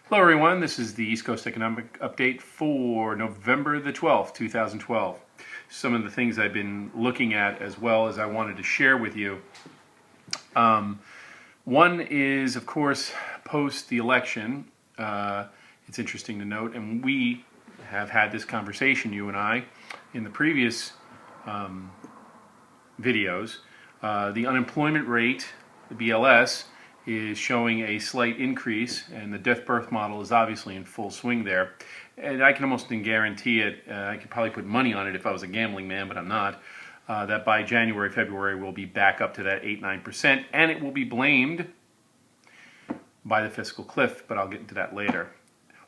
Hello everyone, this is the East Coast Economic Update for November the 12th, 2012. Some of the things I've been looking at as well as I wanted to share with you. One is, of course, post the election. It's interesting to note, and we have had this conversation, you and I, in the previous videos. The unemployment rate, the BLS, is showing a slight increase, and the death-birth model is obviously in full swing there. And I can almost guarantee it, I could probably put money on it if I was a gambling man, but I'm not, that by January, February, we'll be back up to that 8-9%, and it will be blamed by the fiscal cliff, but I'll get into that later.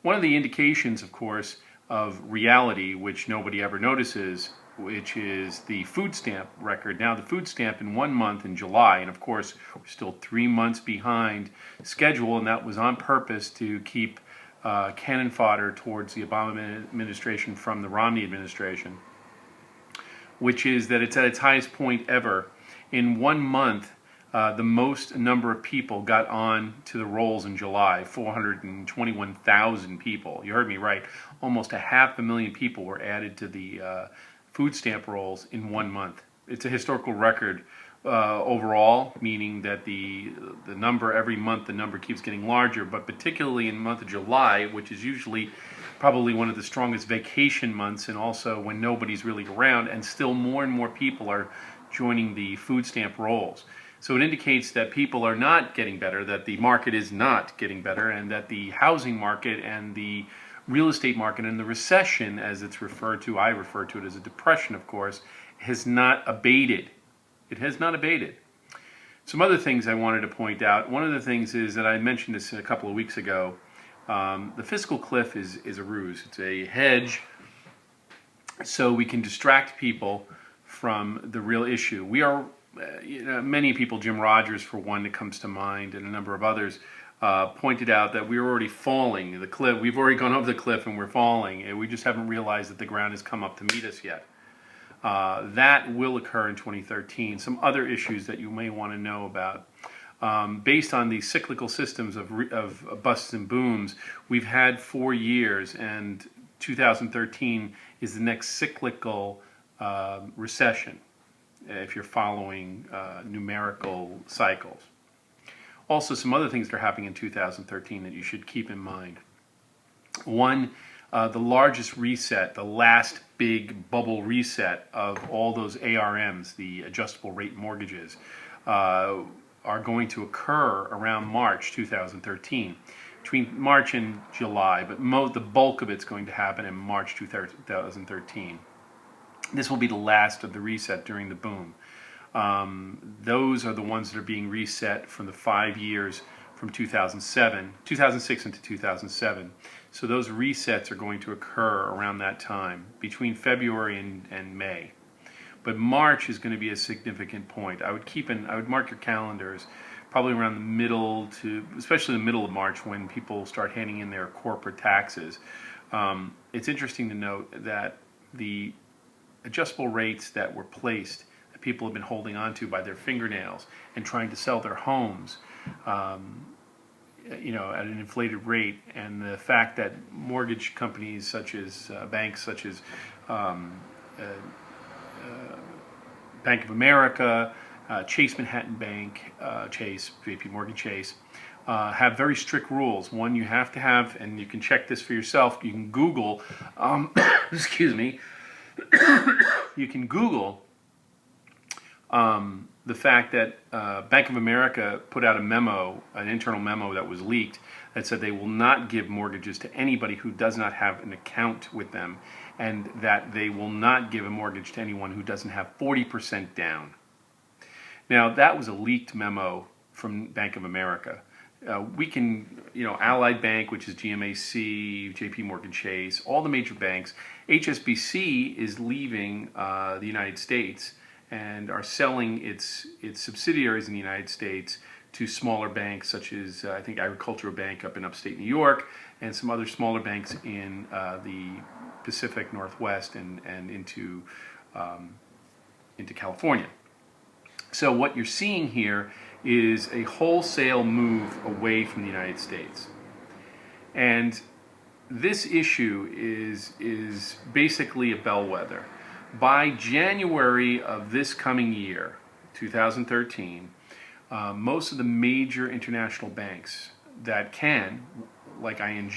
One of the indications, of course, of reality, which nobody ever notices, which is the food stamp record. Now, the food stamp in 1 month in July, and of course, we're still 3 months behind schedule, and that was on purpose to keep cannon fodder towards the Obama administration from the Romney administration, which is that it's at its highest point ever. In 1 month, the most number of people got on to the rolls in July, 421,000 people. You heard me right. Almost 500,000 people were added to the food stamp rolls in 1 month. It's a historical record overall, meaning that the number every month, the number keeps getting larger, but particularly in the month of July, which is usually probably one of the strongest vacation months, and also when nobody's really around, and still more and more people are joining the food stamp rolls. So it indicates that people are not getting better, that the market is not getting better, and that the housing market and the real estate market and the recession, as it's referred to, I refer to it as a depression, of course, has not abated. It has not abated. Some other things I wanted to point out. One of the things is that I mentioned this a couple of weeks ago. The fiscal cliff is a ruse. It's a hedge so we can distract people from the real issue. We are, many people, Jim Rogers for one that comes to mind, and a number of others, pointed out that we were already falling. The cliff, we've already gone over the cliff and we're falling, and we just haven't realized that the ground has come up to meet us yet. That will occur in 2013. Some other issues that you may want to know about. Based on the cyclical systems of busts and booms, we've had 4 years, and 2013 is the next cyclical recession, if you're following numerical cycles. Also, some other things that are happening in 2013 that you should keep in mind. One, the largest reset, the last big bubble reset of all those ARMs, the adjustable rate mortgages, are going to occur around March 2013. Between March and July, but the bulk of it's going to happen in March 2013. This will be the last of the reset during the boom. Those are the ones that are being reset from the 5 years from 2006 into 2007. So those resets are going to occur around that time, between February and May. But March is going to be a significant point. I would mark your calendars probably around the middle to, especially the middle of March, when people start handing in their corporate taxes. It's interesting to note that the adjustable rates that were placed, that people have been holding on to by their fingernails and trying to sell their homes, at an inflated rate, and the fact that mortgage companies such as banks such as Bank of America, Chase Manhattan Bank, JP Morgan Chase, have very strict rules. One, you have to have, and you can check this for yourself, you can Google, excuse me, you can Google the fact that Bank of America put out a memo, an internal memo that was leaked, that said they will not give mortgages to anybody who does not have an account with them, and that they will not give a mortgage to anyone who doesn't have 40% down. Now, that was a leaked memo from Bank of America. We can, Allied Bank, which is GMAC, JP Morgan Chase, all the major banks. HSBC is leaving the United States and are selling its subsidiaries in the United States to smaller banks such as, I think, Agricultural Bank up in upstate New York, and some other smaller banks in the Pacific Northwest and into California. So what you're seeing here is a wholesale move away from the United States. And this issue is basically a bellwether. By January of this coming year, 2013, most of the major international banks that can, like ING,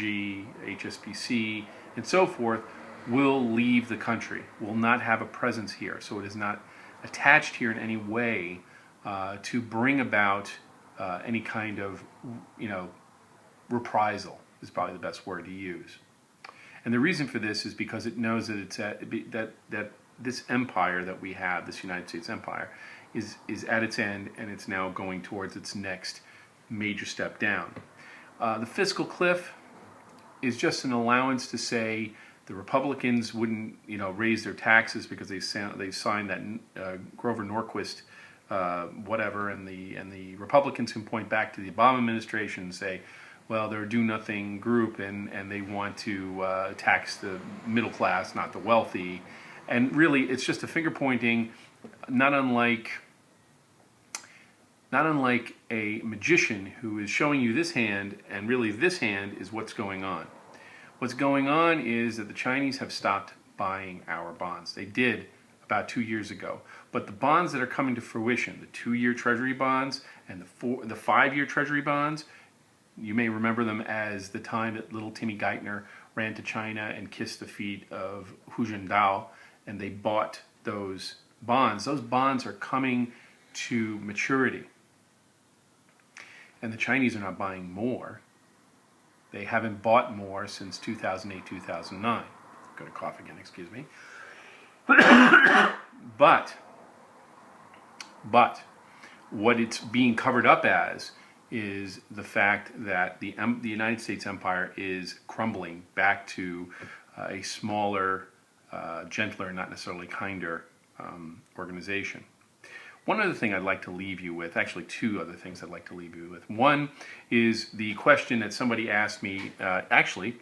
HSBC, and so forth, will leave the country, will not have a presence here. So it is not attached here in any way to bring about any kind of, reprisal is probably the best word to use. And the reason for this is because it knows that that this empire that we have, this United States empire, is at its end, and it's now going towards its next major step down. The fiscal cliff is just an allowance to say the Republicans wouldn't, raise their taxes because they signed that Grover Norquist whatever, and the Republicans can point back to the Obama administration and say, well, they're a do-nothing group, and they want to tax the middle class, not the wealthy. And really, it's just a finger-pointing, not unlike a magician who is showing you this hand, and really this hand is what's going on. What's going on is that the Chinese have stopped buying our bonds. They did about 2 years ago. But the bonds that are coming to fruition, the 2-year Treasury bonds and the 5-year Treasury bonds, you may remember them as the time that little Timmy Geithner ran to China and kissed the feet of Hu Jintao, and they bought those bonds. Those bonds are coming to maturity. And the Chinese are not buying more. They haven't bought more since 2008, 2009. I'm going to cough again, excuse me. But what it's being covered up as is the fact that the United States empire is crumbling back to a smaller, gentler, not necessarily kinder organization. One other thing I'd like to leave you with, actually 2 other things I'd like to leave you with. One is the question that somebody asked me, actually,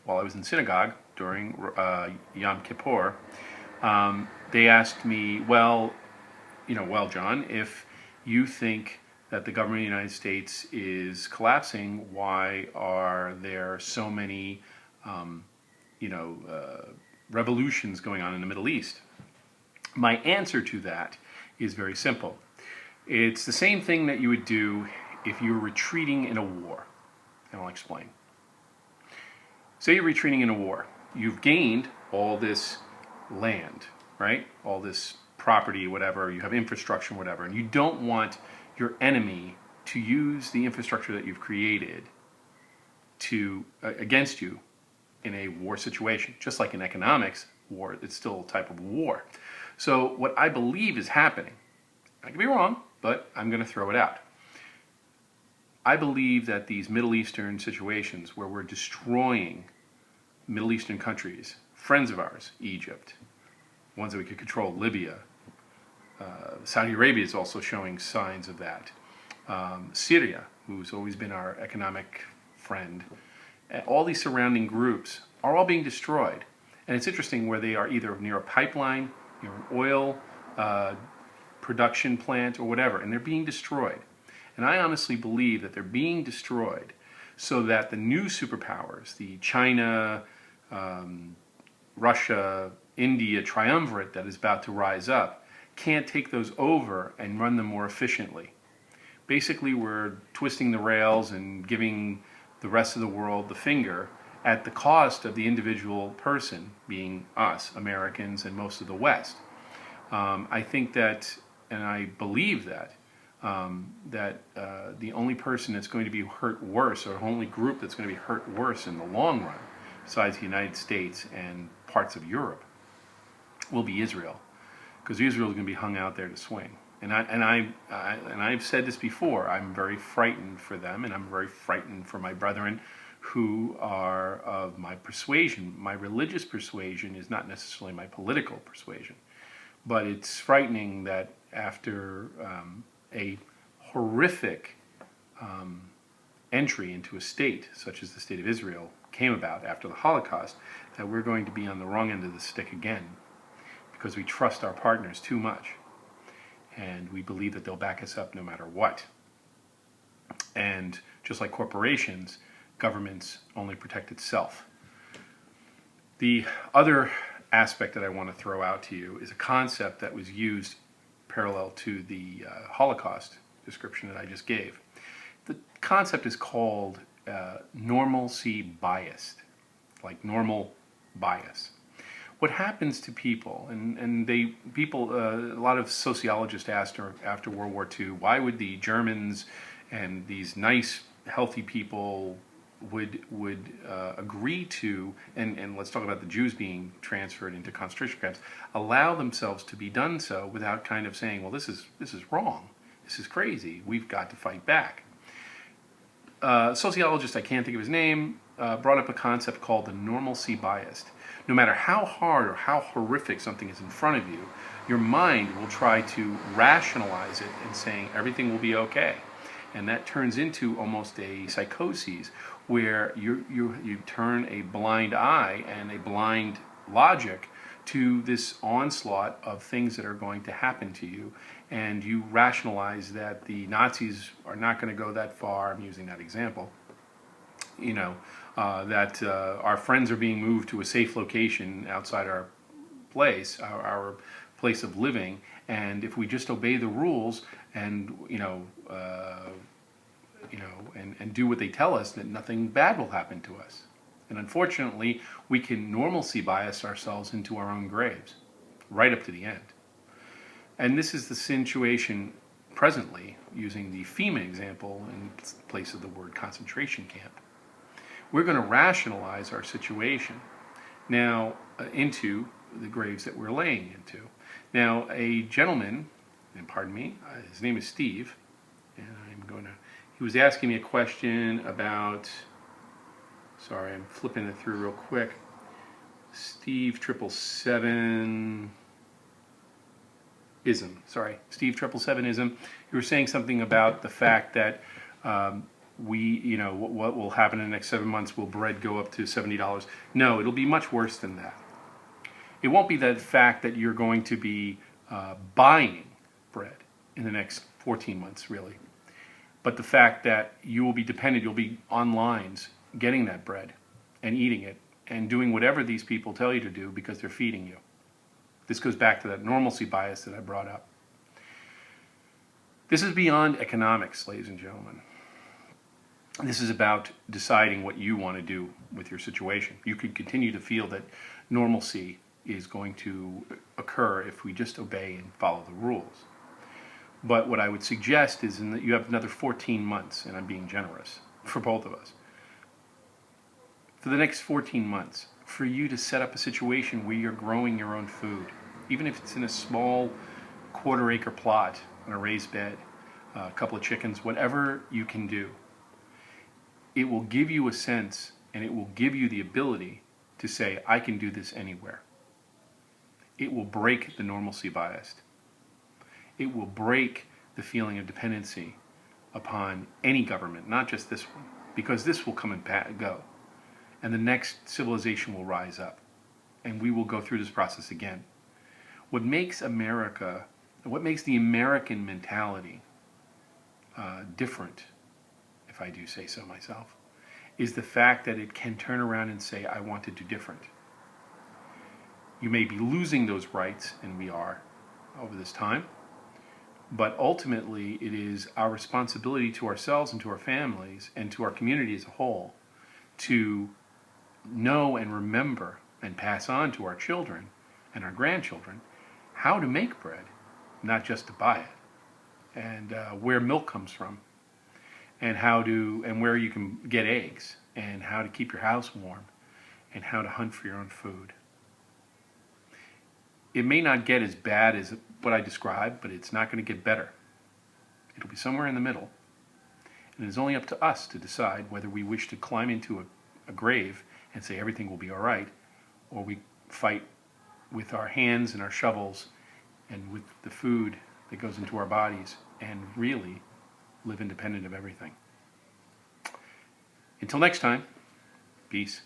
while I was in synagogue during Yom Kippur. They asked me, well, John, if you think that the government of the United States is collapsing, why are there so many, revolutions going on in the Middle East? My answer to that is very simple. It's the same thing that you would do if you were retreating in a war. And I'll explain. Say you're retreating in a war. You've gained all this land, right? All this property, whatever, you have infrastructure, whatever, and you don't want your enemy to use the infrastructure that you've created against you in a war situation. Just like in economics, war, it's still a type of war. So what I believe is happening, I could be wrong, but I'm going to throw it out. I believe that these Middle Eastern situations where we're destroying Middle Eastern countries, friends of ours, Egypt, ones that we could control, Libya, Saudi Arabia is also showing signs of that. Syria, who's always been our economic friend, all these surrounding groups are all being destroyed. And it's interesting where they are either near a pipeline, near an oil production plant or whatever, and they're being destroyed. And I honestly believe that they're being destroyed so that the new superpowers, the China, Russia, India triumvirate that is about to rise up, can't take those over and run them more efficiently. Basically, we're twisting the rails and giving the rest of the world the finger at the cost of the individual person, being us, Americans, and most of the West. I think that, and I believe that, the only person that's going to be hurt worse, or the only group that's going to be hurt worse in the long run, besides the United States and parts of Europe, will be Israel, because Israel is going to be hung out there to swing. And I've said this before. I'm very frightened for them, and I'm very frightened for my brethren who are of my persuasion. My religious persuasion is not necessarily my political persuasion, but it's frightening that after a horrific entry into a state such as the state of Israel came about after the Holocaust, that we're going to be on the wrong end of the stick again because we trust our partners too much, and we believe that they'll back us up no matter what. And just like corporations, governments only protect itself. The other aspect that I want to throw out to you is a concept that was used parallel to the Holocaust description that I just gave. The concept is called normalcy-biased, like normal bias. What happens to people, and a lot of sociologists asked after World War II, why would the Germans and these nice, healthy people would agree to, and let's talk about the Jews being transferred into concentration camps, allow themselves to be done so without kind of saying, well, this is wrong, this is crazy, we've got to fight back. Sociologist, I can't think of his name, brought up a concept called the normalcy-biased. No matter how hard or how horrific something is in front of you, your mind will try to rationalize it and saying everything will be okay. And that turns into almost a psychosis where you turn a blind eye and a blind logic to this onslaught of things that are going to happen to you, and you rationalize that the Nazis are not going to go that far. I'm using that example. You know, that our friends are being moved to a safe location outside our place, our place of living, and if we just obey the rules and and do what they tell us, that nothing bad will happen to us. And unfortunately, we can normalcy bias ourselves into our own graves, right up to the end. And this is the situation presently, using the FEMA example in place of the word concentration camp. We're going to rationalize our situation now into the graves that we're laying into. Now, a gentleman, and pardon me, his name is Steve, and he was asking me a question about, sorry, I'm flipping it through real quick. Steve 777ism. Sorry, Steve 777ism. You were saying something about the fact that what will happen in the next 7 months? Will bread go up to $70? No, it'll be much worse than that. It won't be the fact that you're going to be buying bread in the next 14 months, really, but the fact that you will be dependent, you'll be on lines getting that bread and eating it and doing whatever these people tell you to do because they're feeding you. This goes back to that normalcy bias that I brought up. This is beyond economics, ladies and gentlemen. This is about deciding what you want to do with your situation. You could continue to feel that normalcy is going to occur if we just obey and follow the rules. But what I would suggest is that you have another 14 months, and I'm being generous for both of us, for the next 14 months, for you to set up a situation where you're growing your own food, even if it's in a small quarter-acre plot on a raised bed, a couple of chickens, whatever you can do. It will give you a sense, and it will give you the ability to say, I can do this anywhere. It will break the normalcy bias. It will break the feeling of dependency upon any government, not just this one, because this will come and go. And the next civilization will rise up, and we will go through this process again. What makes America, what makes the American mentality different, if I do say so myself, is the fact that it can turn around and say, I want to do different. You may be losing those rights, and we are, over this time, but ultimately it is our responsibility to ourselves and to our families and to our community as a whole to know and remember and pass on to our children and our grandchildren how to make bread, not just to buy it, and where milk comes from, and where you can get eggs, and how to keep your house warm, and how to hunt for your own food. It may not get as bad as what I described, but it's not going to get better. It'll be somewhere in the middle. And it is only up to us to decide whether we wish to climb into a grave and say everything will be all right, or we fight with our hands and our shovels and with the food that goes into our bodies and really live independent of everything. Until next time, peace.